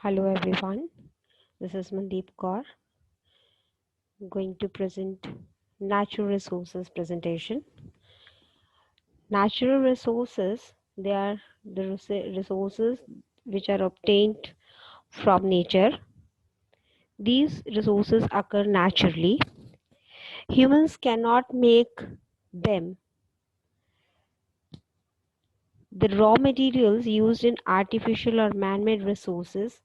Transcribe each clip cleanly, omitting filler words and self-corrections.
Hello everyone, this is Mandeep Kaur going to present natural resources presentation. Natural resources, they are the resources which are obtained from nature. These resources occur naturally. Humans cannot make them. The raw materials used in artificial or man-made resources,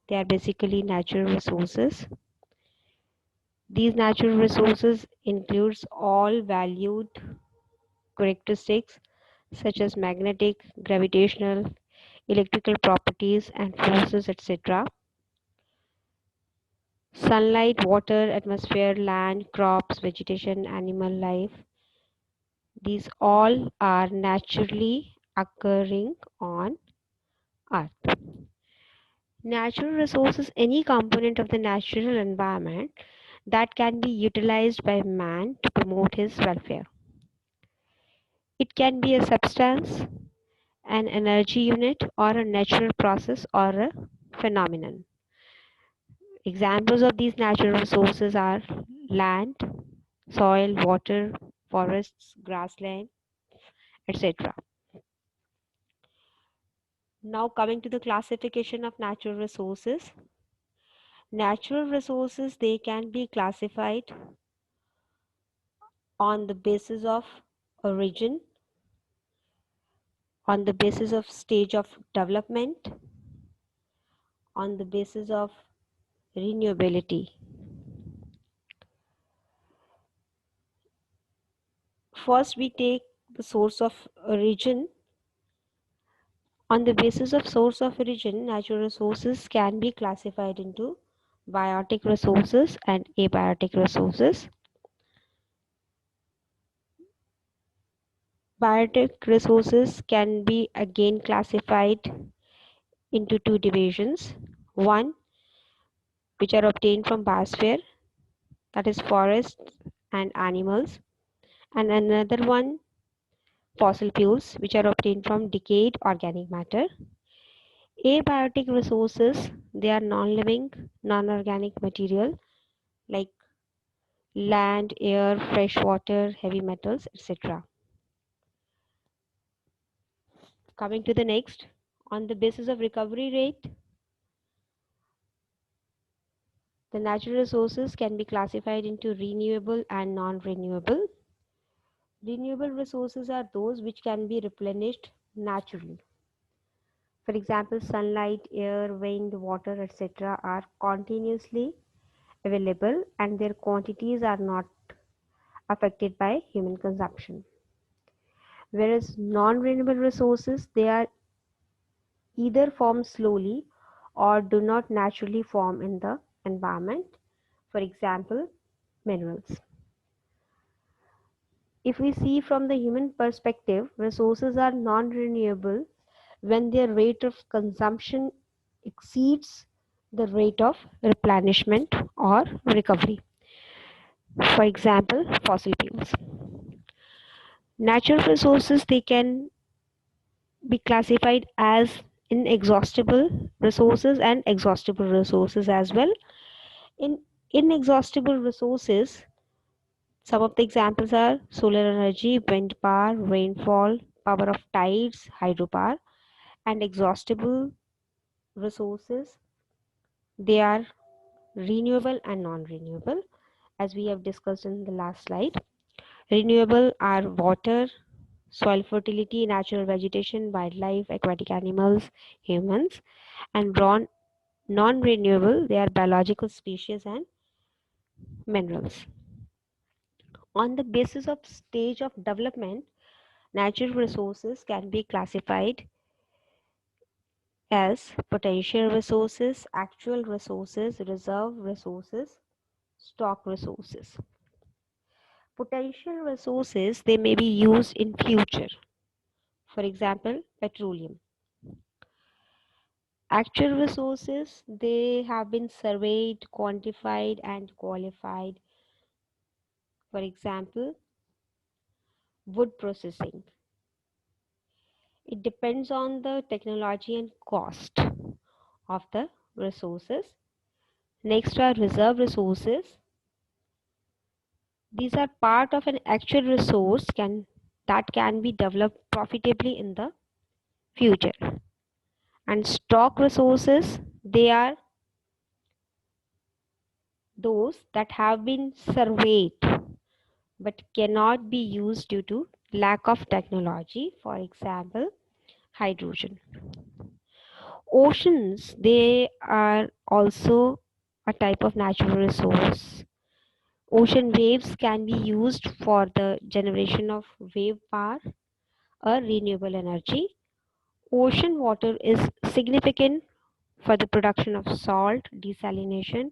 they are basically natural resources. These natural resources includes all valued characteristics such as magnetic, gravitational, electrical properties and forces, etc. Sunlight, water, atmosphere, land, crops, vegetation, animal life. These all are naturally occurring on Earth. Natural resources, any component of the natural environment that can be utilized by man to promote his welfare. It can be a substance, an energy unit, or a natural process or a phenomenon. Examples of these natural resources are land, soil, water, forests, grassland, etc. Now coming to the classification of natural resources. Natural resources, they can be classified on the basis of origin, on the basis of stage of development, on the basis of renewability. First, we take the source of origin. On the basis of source of origin, natural resources can be classified into biotic resources and abiotic resources. Biotic resources can be again classified into two divisions. One, which are obtained from biosphere, that is forests and animals, and another one, fossil fuels, which are obtained from decayed organic matter. Abiotic resources, they are non-living, non-organic material like land, air, fresh water, heavy metals, etc. Coming to the next, on the basis of recovery rate, the natural resources can be classified into renewable and non-renewable. Renewable resources are those which can be replenished naturally. For example, sunlight, air, wind, water, etc. are continuously available and their quantities are not affected by human consumption. Whereas non-renewable resources, they are either form slowly or do not naturally form in the environment. For example, minerals. If we see from the human perspective, resources are non-renewable when their rate of consumption exceeds the rate of replenishment or recovery. For example, fossil fuels. Natural resources, they can be classified as inexhaustible resources and exhaustible resources as well. In inexhaustible resources, some of the examples are solar energy, wind power, rainfall, power of tides, hydropower. And exhaustible resources, they are renewable and non-renewable, as we have discussed in the last slide. Renewable are water, soil fertility, natural vegetation, wildlife, aquatic animals, humans. And non-renewable, they are biological species and minerals. On the basis of stage of development, natural resources can be classified as potential resources, actual resources, reserve resources, stock resources. Potential resources, they may be used in future. For example, petroleum. Actual resources, they have been surveyed, quantified and qualified. For example, wood processing. It depends on the technology and cost of the resources. Next are reserve resources. These are part of an actual resource that can be developed profitably in the future. And stock resources, they are those that have been surveyed but cannot be used due to lack of technology. For example, hydrogen. Oceans, they are also a type of natural resource. Ocean waves can be used for the generation of wave power, a renewable energy. Ocean water is significant for the production of salt, desalination,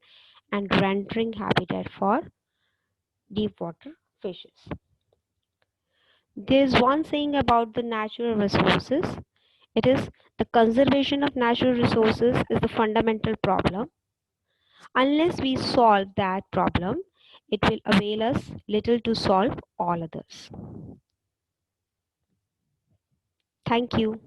and rendering habitat for deep water fishes. There's one saying about the natural resources. It is the conservation of natural resources is the fundamental problem. Unless we solve that problem, it will avail us little to solve all others. Thank you.